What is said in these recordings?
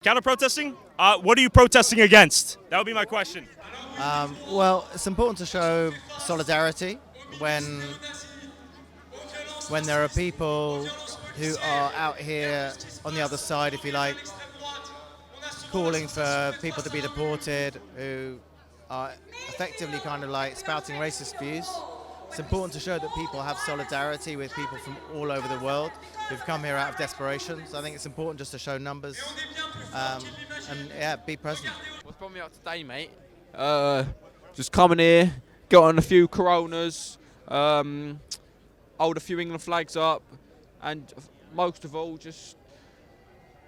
Counter-protesting? What are you protesting against? That would be my question. Well, it's important to show solidarity when there are people who are out here on the other side, if you like, calling for people to be deported, who are effectively kind of like spouting racist views. It's important to show that people have solidarity with people from all over the world who've come here out of desperation. So I think it's important just to show numbers and yeah, be present. What's brought me out today, mate? Just coming here, got on a few Coronas, hold a few England flags up, and most of all, just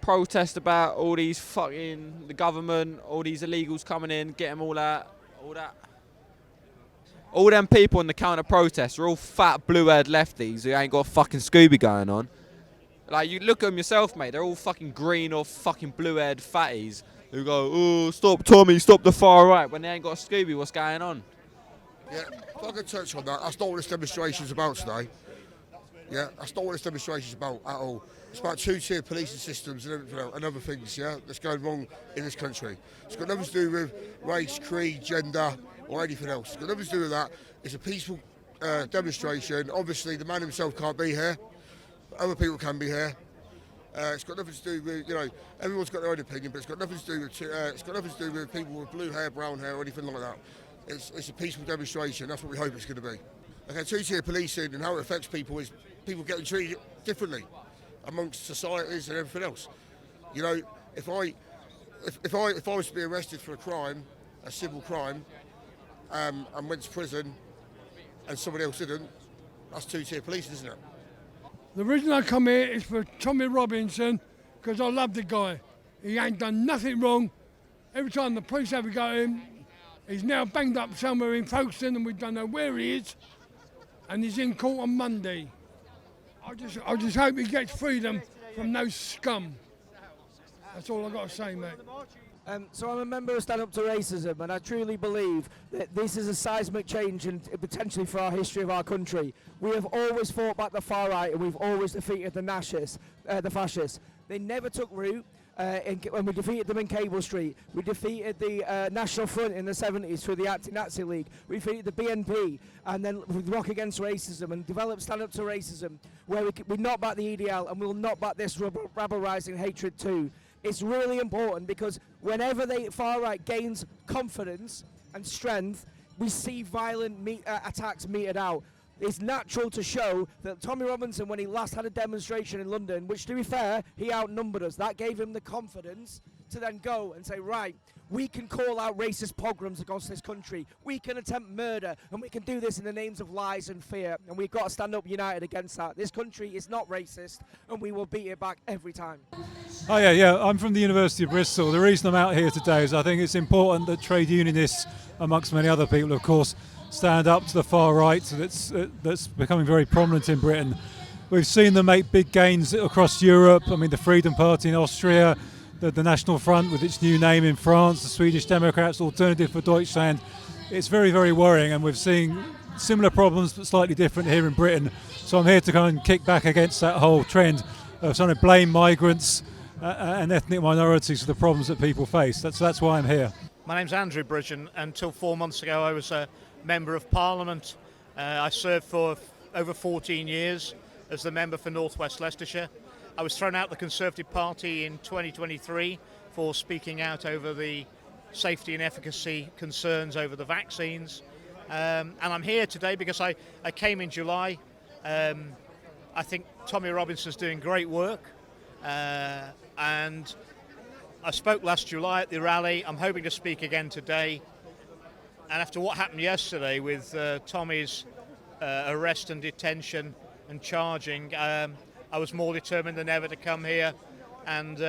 protest about all these fucking the government, all these illegals coming in, get them all that. All them people in the counter-protest are all fat blue-haired lefties who ain't got fucking Scooby going on. Like, you look at them yourself, mate, they're all fucking green or fucking blue-haired fatties who go, oh, stop Tommy, stop the far right, when they ain't got a Scooby, what's going on? Yeah, if I could touch on that, that's not what this demonstration's about today. Yeah, that's not what this demonstration's about at all. It's about two-tier policing systems and other things, yeah, that's going wrong in this country. It's got nothing to do with race, creed, gender, or anything else. It's got nothing to do with that. It's a peaceful demonstration. Obviously, the man himself can't be here. Other people can be here. It's got nothing to do with, you know, everyone's got their own opinion, but it's got nothing to do with people with blue hair, brown hair, or anything like that. It's a peaceful demonstration. That's what we hope it's going to be. Okay, two-tier policing and how it affects people is people getting treated differently amongst societies and everything else. You know, if I was to be arrested for a crime, a civil crime, and went to prison, and somebody else didn't, that's two-tier policing, isn't it? The reason I come here is for Tommy Robinson, because I love the guy. He ain't done nothing wrong. Every time the police ever got him, he's now banged up somewhere in Folkestone and we don't know where he is. And he's in court on Monday. I just hope he gets freedom from those scum. That's all I've got to say, mate. So I'm a member of Stand Up to Racism, and I truly believe that this is a seismic change and potentially for our history of our country. We have always fought back the far right, and we've always defeated the fascists. They never took root. When we defeated them in Cable Street, we defeated the National Front in the 70s through the Anti-Nazi League, we defeated the BNP, and then with Rock Against Racism, and developed Stand Up to Racism, where we knock back the EDL, and we'll knock back this rabble-rising hatred too. It's really important because whenever the far right gains confidence and strength, we see violent attacks meted out. It's natural to show that Tommy Robinson, when he last had a demonstration in London, which to be fair, he outnumbered us, that gave him the confidence to then go and say, right, we can call out racist pogroms against this country, we can attempt murder, and we can do this in the names of lies and fear, and we've got to stand up united against that. This country is not racist, and we will beat it back every time. Oh yeah, I'm from the University of Bristol. The reason I'm out here today is I think it's important that trade unionists, amongst many other people of course, stand up to the far right that's becoming very prominent in Britain. We've seen them make big gains across Europe. I mean, the Freedom Party in Austria, the National Front with its new name in France, the Swedish Democrats, Alternative for Deutschland. It's very, very worrying, and we're seeing similar problems but slightly different here in Britain. So I'm here to kind of kick back against that whole trend of trying to blame migrants and ethnic minorities for the problems that people face. That's why I'm here. My name's Andrew Bridge, and until 4 months ago I was a Member of Parliament. I served for over 14 years as the member for North West Leicestershire. I was thrown out the Conservative Party in 2023 for speaking out over the safety and efficacy concerns over the vaccines. And I'm here today because I came in July. I think Tommy Robinson's doing great work. And I spoke last July at the rally. I'm hoping to speak again today. And after what happened yesterday with Tommy's arrest and detention and charging, I was more determined than ever to come here and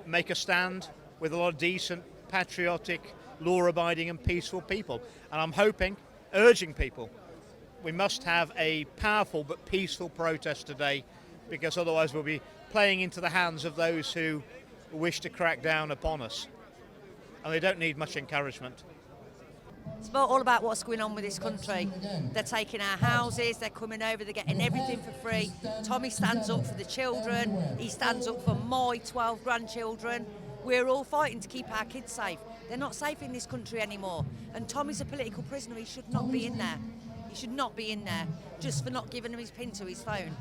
make a stand with a lot of decent, patriotic, law-abiding and peaceful people. And I'm urging people, we must have a powerful but peaceful protest today, because otherwise we'll be playing into the hands of those who wish to crack down upon us. And they don't need much encouragement. It's all about what's going on with this country. They're taking our houses, they're coming over, they're getting everything for free. Tommy stands up for the children, he stands up for my 12 grandchildren, We're all fighting to keep our kids safe. They're not safe in this country anymore. And Tommy's a political prisoner. He should not be in there. He should not be in there just for not giving him his pin to his phone.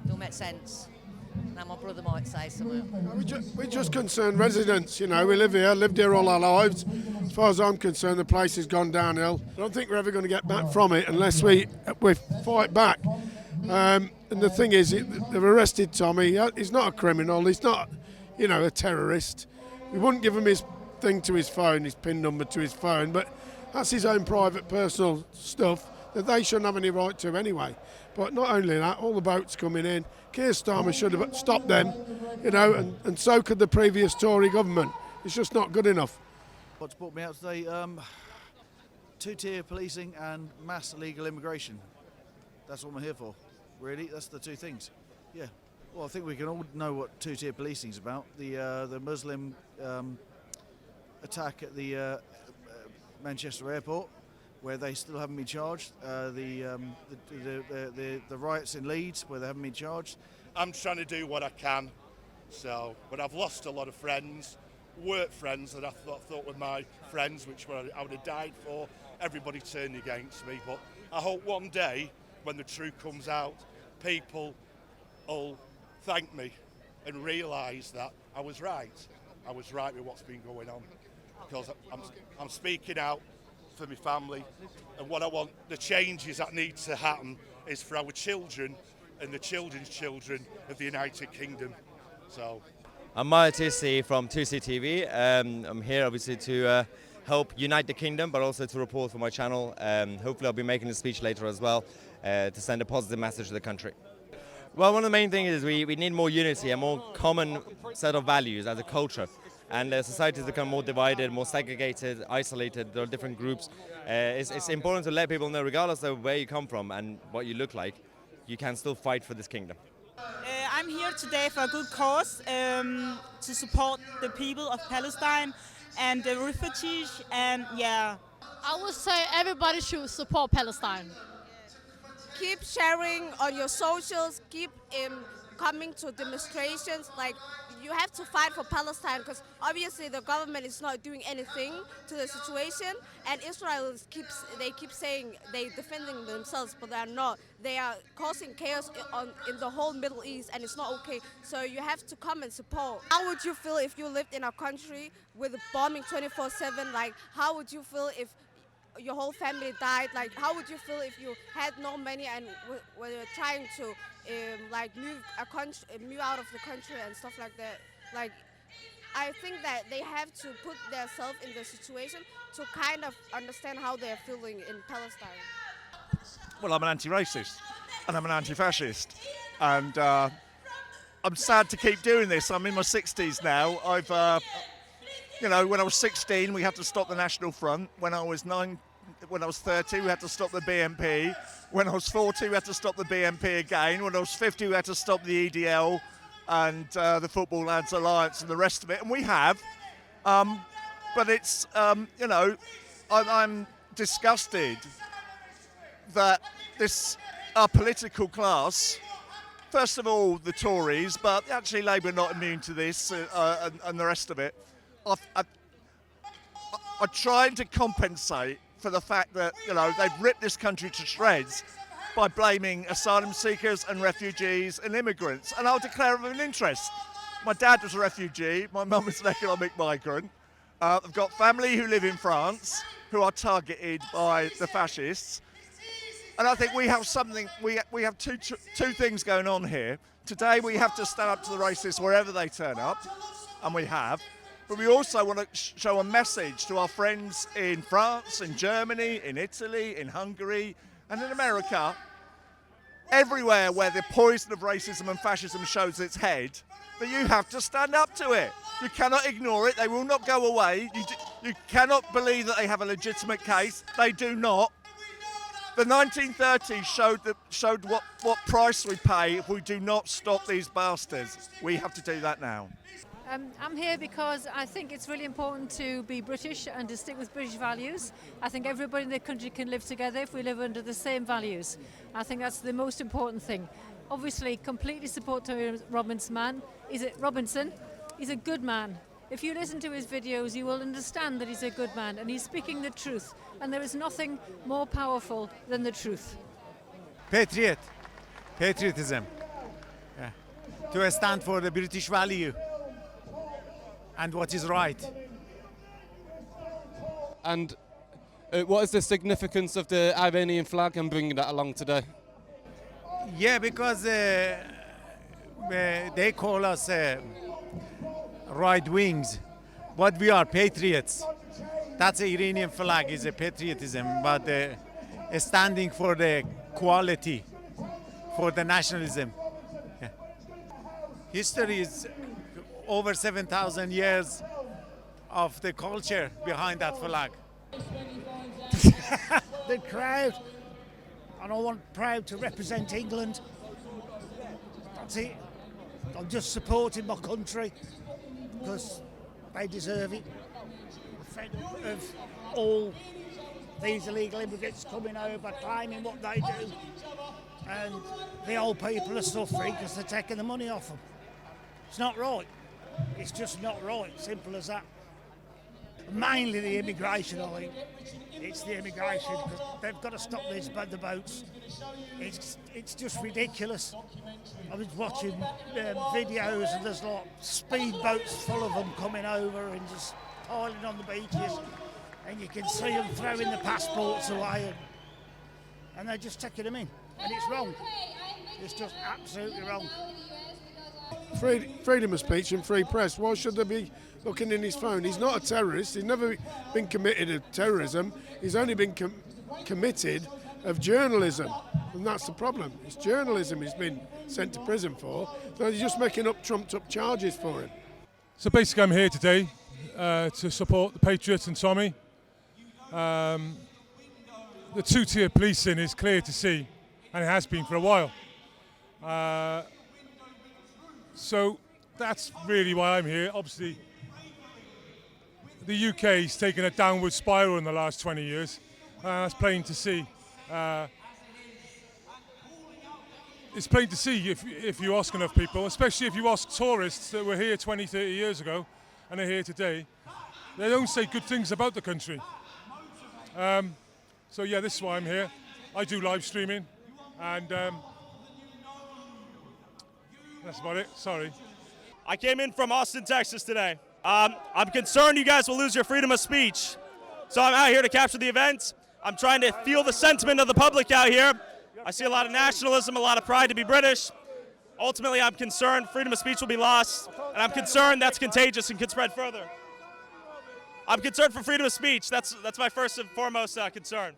Don't make sense. Now my brother might say something. We're just concerned residents, you know. We live here, lived here all our lives. As far as I'm concerned, the place has gone downhill. I don't think we're ever going to get back from it unless we fight back. And the thing is, they've arrested Tommy. He's not a criminal. He's not, you know, a terrorist. We wouldn't give him his thing to his phone, his PIN number to his phone, but that's his own private personal stuff that they shouldn't have any right to anyway. But not only that, all the boats coming in, Keir Starmer should have stopped them, you know, and so could the previous Tory government. It's just not good enough. What's brought me out today? Two-tier policing and mass illegal immigration. That's what I'm here for, really. That's the two things. Yeah. Well, I think we can all know what two-tier policing is about. The Muslim attack at the Manchester airport, where they still haven't been charged. The riots in Leeds, where they haven't been charged. I'm trying to do what I can. But I've lost a lot of friends, work friends that I thought were my friends, which I would have died for. Everybody turned against me. But I hope one day, when the truth comes out, people will thank me and realise that I was right. I was right with what's been going on. Because I'm speaking out for my family, and what I want, the changes that need to happen is for our children and the children's children of the United Kingdom. So I'm Maya Tissi from 2C TV. I'm here obviously to help unite the kingdom, but also to report for my channel. Hopefully I'll be making a speech later as well to send a positive message to the country. Well, one of the main things is we need more unity, a more common set of values as a culture. And society has become more divided, more segregated, isolated. There are different groups. It's important to let people know, regardless of where you come from and what you look like, you can still fight for this kingdom. I'm here today for a good cause, to support the people of Palestine and the refugees, and yeah. I would say everybody should support Palestine. Keep sharing on your socials, keep coming to demonstrations. Like, you have to fight for Palestine, because obviously the government is not doing anything to the situation, and Israel keep saying they're defending themselves, but they're not. They are causing chaos in the whole Middle East, and it's not okay. So you have to come and support. How would you feel if you lived in a country with bombing 24/7? Like, how would you feel if your whole family died? Like, how would you feel if you had no money and were trying to move out of the country and stuff like that? Like, I think that they have to put themselves in the situation to kind of understand how they're feeling in Palestine. Well, I'm an anti-racist and I'm an anti-fascist, and I'm sad to keep doing this. I'm in my 60s now. When I was 16, we had to stop the National Front. When I was 30, we had to stop the BNP. When I was 40, we had to stop the BNP again. When I was 50, we had to stop the EDL and the Football Lads Alliance and the rest of it. And we have. But it's, I'm disgusted that our political class, first of all, the Tories, but actually Labour are not immune to this, and the rest of it, are trying to compensate for the fact that, they've ripped this country to shreds by blaming asylum seekers and refugees and immigrants. And I'll declare of an interest. My dad was a refugee. My mum was an economic migrant. I've got family who live in France who are targeted by the fascists. And I think we have we have two things going on here. Today we have to stand up to the racists wherever they turn up, and we have. But we also want to show a message to our friends in France, in Germany, in Italy, in Hungary, and in America. Everywhere where the poison of racism and fascism shows its head, that you have to stand up to it. You cannot ignore it. They will not go away. You cannot believe that they have a legitimate case. They do not. The 1930s showed what price we pay if we do not stop these bastards. We have to do that now. I'm here because I think it's really important to be British and to stick with British values. I think everybody in the country can live together if we live under the same values. I think that's the most important thing. Obviously, completely support Tony Robinson. He's a good man. If you listen to his videos, you will understand that he's a good man and he's speaking the truth. And there is nothing more powerful than the truth. Patriotism. Yeah. To stand for the British value and what is right. And what is the significance of the Iranian flag and bringing that along today? Yeah, because they call us right wings, but we are patriots. That's the Iranian flag, is a patriotism, but standing for the quality, for the nationalism. Yeah. History is over 7,000 years of the culture behind that flag. The crowd, and I want proud to represent England. That's it. I'm just supporting my country because they deserve it. I'm fed of all these illegal immigrants coming over, claiming what they do, and the old people are suffering because they're taking the money off them. It's not right. It's just not right. Simple as that. Mainly the immigration, I think. It's the immigration, because they've got to stop the boats. It's just ridiculous. I was watching videos and there's like speedboats full of them coming over and just piling on the beaches, and you can see them throwing the passports away, and they're just taking them in, and it's wrong. It's just absolutely wrong. Freedom of speech and free press. Why should they be looking in his phone? He's not a terrorist. He's never been committed of terrorism. He's only been committed of journalism, and that's the problem. It's journalism he's been sent to prison for. So they're just making up trumped-up charges for him. So basically, I'm here today to support the Patriots and Tommy. The two-tier policing is clear to see, and it has been for a while. So that's really why I'm here. Obviously, the UK's taken a downward spiral in the last 20 years. That's plain to see. It's plain to see if you ask enough people, especially if you ask tourists that were here 20, 30 years ago and are here today. They don't say good things about the country. So yeah, this is why I'm here. I do live streaming, and that's about it. Sorry. I came in from Austin, Texas today. I'm concerned you guys will lose your freedom of speech. So I'm out here to capture the event. I'm trying to feel the sentiment of the public out here. I see a lot of nationalism, a lot of pride to be British. Ultimately, I'm concerned freedom of speech will be lost, and I'm concerned that's contagious and could spread further. I'm concerned for freedom of speech. That's my first and foremost concern.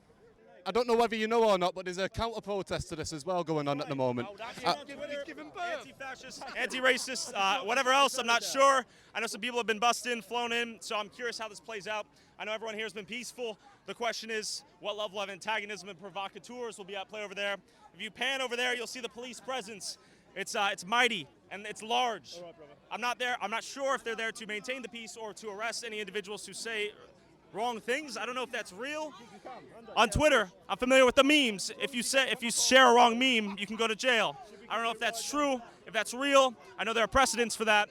I don't know whether you know or not, but there's a counter-protest to this as well going on at the moment. Anti-fascist, anti-racist, whatever else, I'm not sure. I know some people have been busted in, flown in, so I'm curious how this plays out. I know everyone here has been peaceful. The question is, what level of antagonism and provocateurs will be at play over there? If you pan over there, you'll see the police presence. It's mighty and it's large. I'm not there. I'm not sure if they're there to maintain the peace or to arrest any individuals who say wrong things. I don't know if that's real. On Twitter, I'm familiar with the memes. If you share a wrong meme, you can go to jail. I don't know if that's true, if that's real. I know there are precedents for that.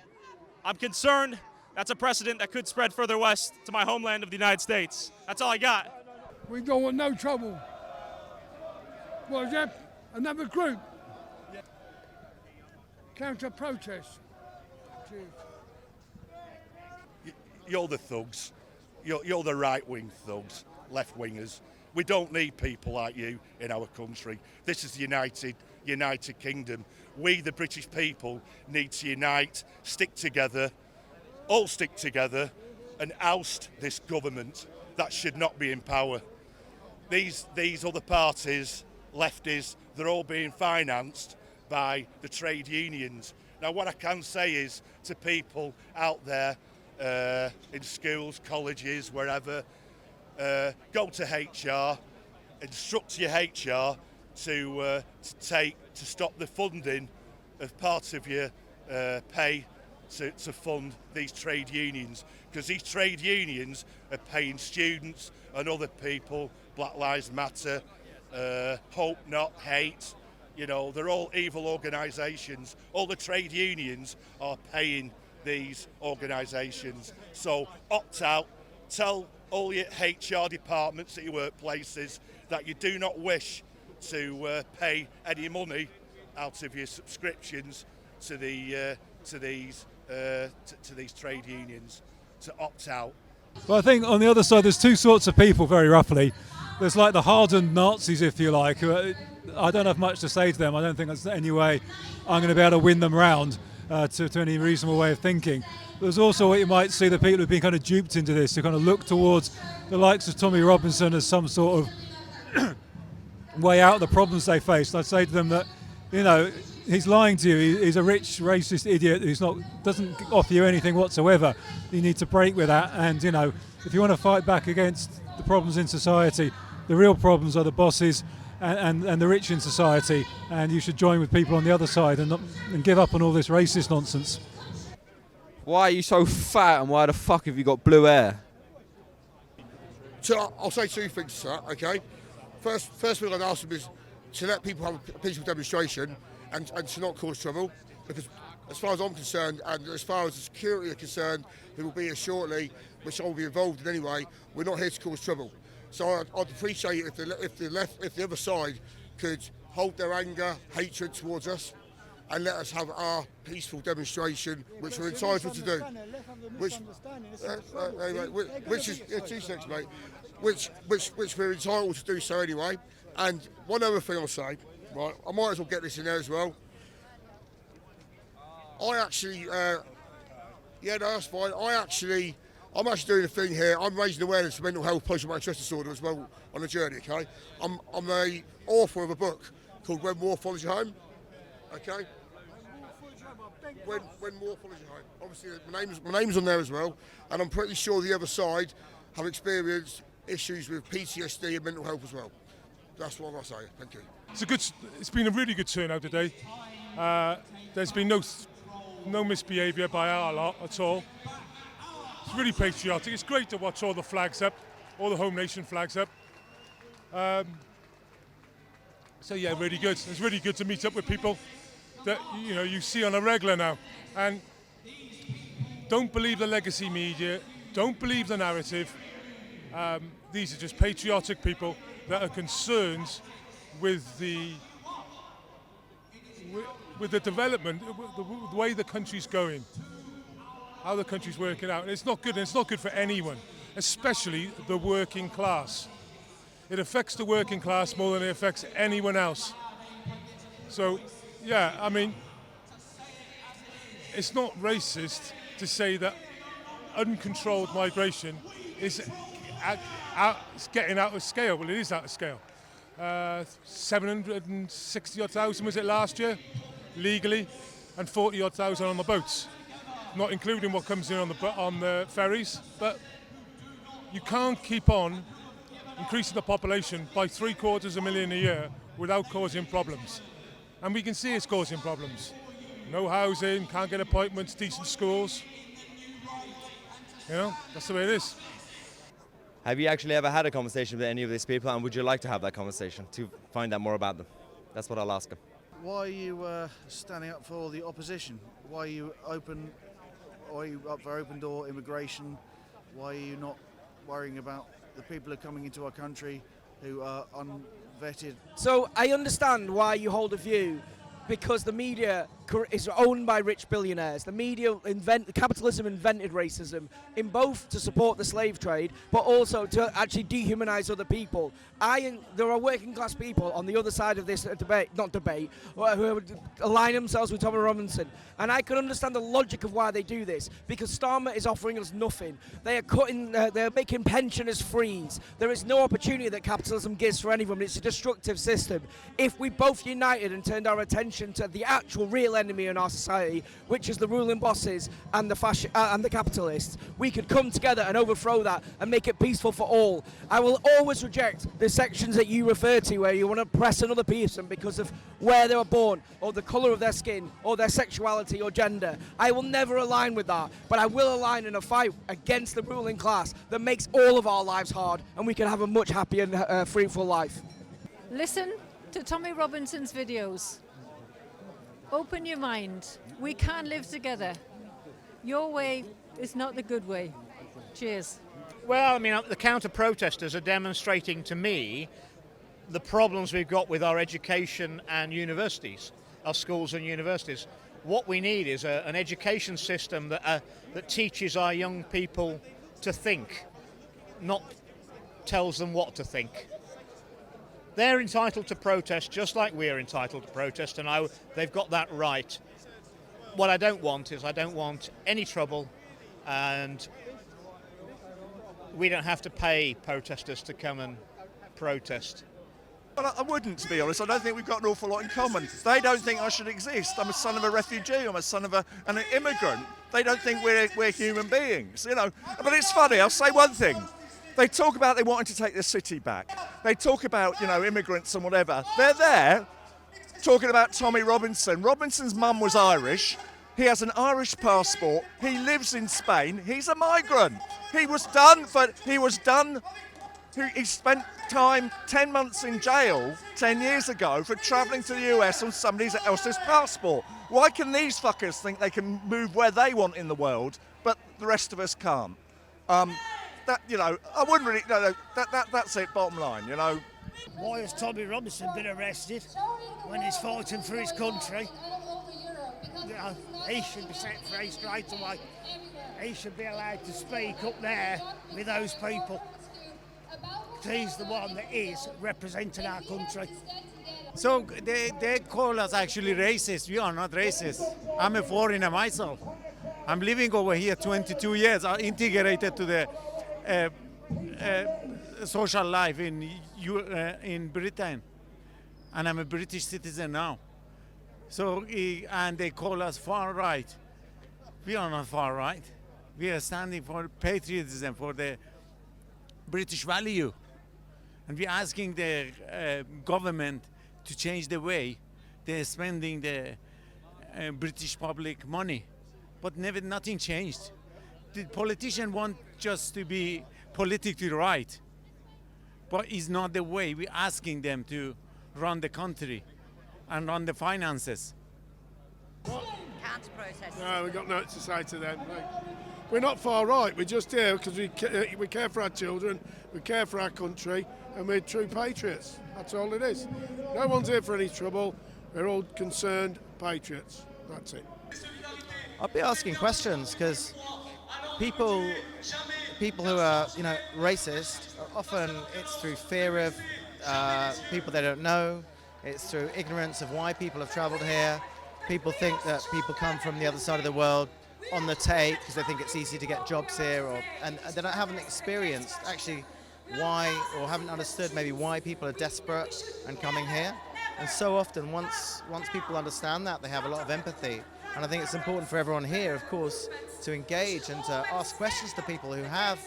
I'm concerned that's a precedent that could spread further west to my homeland of the United States. That's all I got. We don't want no trouble. What is that? Another group? Counter-protest. You're the thugs. You're the right-wing thugs, left-wingers. We don't need people like you in our country. This is the United Kingdom. We, the British people, need to unite, stick together, all stick together, and oust this government that should not be in power. These other parties, lefties, they're all being financed by the trade unions. Now, what I can say is to people out there in schools, colleges, wherever, go to HR, instruct your HR to stop the funding of parts of your pay to fund these trade unions, because these trade unions are paying students and other people, Black Lives Matter, Hope Not Hate, you know, they're all evil organisations. All the trade unions are paying these organisations. So opt out, tell all your HR departments at your workplaces that you do not wish to pay any money out of your subscriptions to these trade unions, to opt out. Well, I think on the other side, there's two sorts of people, very roughly. There's like the hardened Nazis, if you like, who I don't have much to say to them. I don't think that's any way I'm going to be able to win them round to any reasonable way of thinking. There's also what you might see, the people who've been kind of duped into this, who kind of look towards the likes of Tommy Robinson as some sort of way out of the problems they face. And I'd say to them that, you know, he's lying to you. He's a rich, racist idiot who's doesn't offer you anything whatsoever. You need to break with that. And, you know, if you want to fight back against the problems in society, the real problems are the bosses and the rich in society. And you should join with people on the other side and give up on all this racist nonsense. Why are you so fat and why the fuck have you got blue hair? So I'll say two things to that, okay? First thing I'd ask them is to let people have a peaceful demonstration and to not cause trouble, because as far as I'm concerned and as far as the security are concerned, who will be here shortly, which I will be involved in anyway, we're not here to cause trouble. So I'd appreciate it if the other side could hold their anger, hatred towards us, and let us have our peaceful demonstration, which we're entitled to do. Which is 2 seconds, mate. Which we're entitled to do so anyway. And one other thing I'll say, right? I might as well get this in there as well. I actually, yeah, no, that's fine. I'm actually doing a thing here. I'm raising awareness for mental health, post-traumatic stress disorder as well on the journey. Okay, I'm a author of a book called When War Follows You Home. Okay. When War Follows You Home. Obviously, my name's on there as well, and I'm pretty sure the other side have experienced issues with PTSD and mental health as well. That's what I say. Thank you. It's been a really good turnout today. There's been no misbehaviour by our lot at all. It's really patriotic. It's great to watch all the flags up, all the home nation flags up. So yeah, really good. It's really good to meet up with people that you see on a regular now. And don't believe the legacy media. Don't believe the narrative. These are just patriotic people that are concerned with the development, the way the country's going, how the country's working out. And it's not good. And it's not good for anyone, especially the working class. It affects the working class more than it affects anyone else. So, yeah, I mean, it's not racist to say that uncontrolled migration is getting out of scale. Well, it is out of scale. 760,000 was it last year, legally, and 40,000 on the boats, not including what comes in on the ferries. But you can't keep on increasing the population by 750,000 a year without causing problems. And we can see it's causing problems. No housing, can't get appointments, decent schools. That's the way it is. Have you actually ever had a conversation with any of these people, and would you like to have that conversation to find out more about them? That's what I'll ask them. Why are you standing up for the opposition? Why are you up for open door immigration? Why are you not worrying about the people who are coming into our country who are unvetted? So I understand why you hold a view, because the media is owned by rich billionaires. The media capitalism invented racism, in both to support the slave trade, but also to actually dehumanize other people. There are working class people on the other side of this debate, who align themselves with Tommy Robinson. And I can understand the logic of why they do this, because Starmer is offering us nothing. They are they're making pensioners freeze. There is no opportunity that capitalism gives for anyone. It's a destructive system. If we both united and turned our attention to the actual real enemy in our society, which is the ruling bosses and the capitalists, we could come together and overthrow that and make it peaceful for all. I will always reject the sections that you refer to where you want to oppress another person because of where they were born, or the colour of their skin, or their sexuality or gender. I will never align with that, but I will align in a fight against the ruling class that makes all of our lives hard, and we can have a much happier and fruitful life. Listen to Tommy Robinson's videos. Open your mind. We can live together. Your way is not the good way. Cheers. Well, I mean, the counter-protesters are demonstrating to me the problems we've got with our education and universities, our schools and universities. What we need is an education system that teaches our young people to think, not tells them what to think. They're entitled to protest just like we're entitled to protest, and they've got that right. What I don't want is I don't want any trouble, and we don't have to pay protesters to come and protest. Well, I wouldn't, to be honest. I don't think we've got an awful lot in common. They don't think I should exist. I'm a son of a refugee. I'm a son of an immigrant. They don't think we're human beings, you know. But it's funny. I'll say one thing. They talk about they wanting to take the city back. They talk about, you know, immigrants and whatever. They're there talking about Tommy Robinson. Robinson's mum was Irish. He has an Irish passport. He lives in Spain. He's a migrant. He spent time 10 months in jail 10 years ago for travelling to the US on somebody else's passport. Why can these fuckers think they can move where they want in the world, but the rest of us can't? You know, I wouldn't really. No, that's it. Bottom line, you know. Why has Tommy Robinson been arrested when he's fighting for his country? You know, he should be set free straight away. He should be allowed to speak up there with those people. He's the one that is representing our country. So they call us actually racist. We are not racist. I'm a foreigner myself. I'm living over here 22 years. I'm integrated to the social life in Britain, and I'm a British citizen now. So and they call us far right. We are not far right. We are standing for patriotism, for the British value, and we're asking the government to change the way they're spending the British public money, but nothing changed. The politicians want just to be politically right, but it's not the way. We're asking them to run the country and run the finances. Counter-protesters. No, we've got nothing to say to them. We're not far right. We're just here because we care for our children, we care for our country, and we're true patriots. That's all it is. No one's here for any trouble. We're all concerned patriots. That's it. I'll be asking questions because people who are, you know, racist, often it's through fear of people they don't know. It's through ignorance of why people have travelled here. People think that people come from the other side of the world on the take because they think it's easy to get jobs here, and they haven't experienced actually why, or haven't understood maybe why people are desperate and coming here. And so often, once people understand that, they have a lot of empathy. And I think it's important for everyone here, of course, to engage and to ask questions to people who have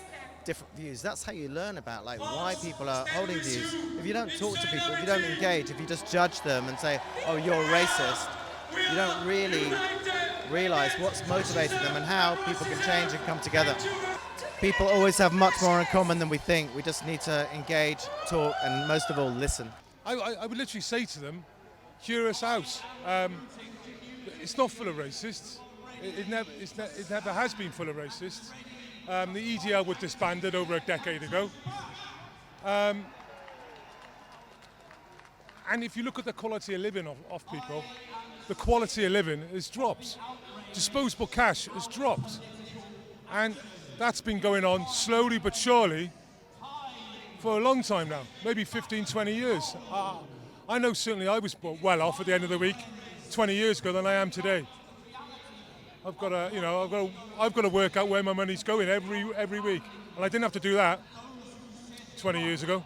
different views. That's how you learn about why people are holding views. If you don't talk to people, if you don't engage, if you just judge them and say, oh, you're racist, you don't really realise what's motivating them and how people can change and come together. People always have much more in common than we think. We just need to engage, talk, and most of all, listen. I would literally say to them, hear us out. It's not full of racists. It never has been full of racists. The EDL was disbanded over a decade ago. And if you look at the quality of living of people, the quality of living has dropped. Disposable cash has dropped. And that's been going on slowly but surely for a long time now, maybe 15, 20 years. I know certainly I was well off at the end of the week 20 years ago than I am today. I've got to work out where my money's going every week, and I didn't have to do that 20 years ago.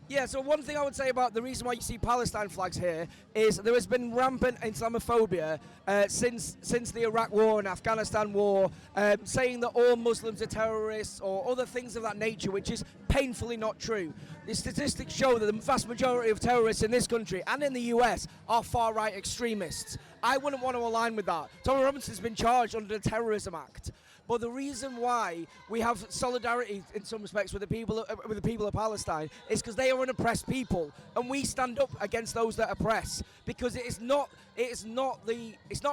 Yeah, so one thing I would say about the reason why you see Palestine flags here is there has been rampant Islamophobia since the Iraq War and Afghanistan War, saying that all Muslims are terrorists or other things of that nature, which is painfully not true. The statistics show that the vast majority of terrorists in this country and in the US are far-right extremists. I wouldn't want to align with that. Tommy Robinson's been charged under the Terrorism Act. But the reason why we have solidarity in some respects with the people of Palestine is because they are an oppressed people, and we stand up against those that oppress. Because it's not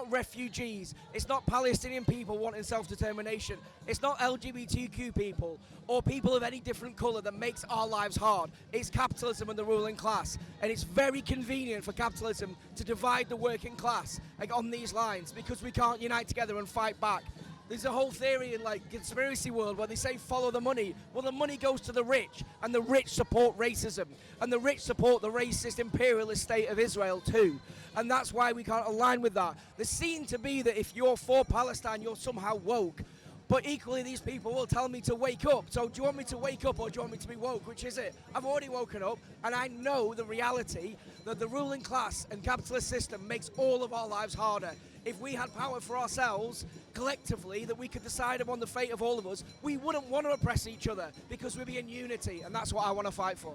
refugees, it's not Palestinian people wanting self-determination, it's not LGBTQ people or people of any different colour that makes our lives hard. It's capitalism and the ruling class, and it's very convenient for capitalism to divide the working class on these lines because we can't unite together and fight back. There's a whole theory in like conspiracy world where they say follow the money. Well, the money goes to the rich, and the rich support racism, and the rich support the racist imperialist state of Israel too. And that's why we can't align with that. There's seen to be that if you're for Palestine, you're somehow woke. But equally, these people will tell me to wake up. So do you want me to wake up or do you want me to be woke? Which is it? I've already woken up, and I know the reality that the ruling class and capitalist system makes all of our lives harder. If we had power for ourselves, collectively, that we could decide upon the fate of all of us, we wouldn't want to oppress each other because we'd be in unity, and that's what I want to fight for.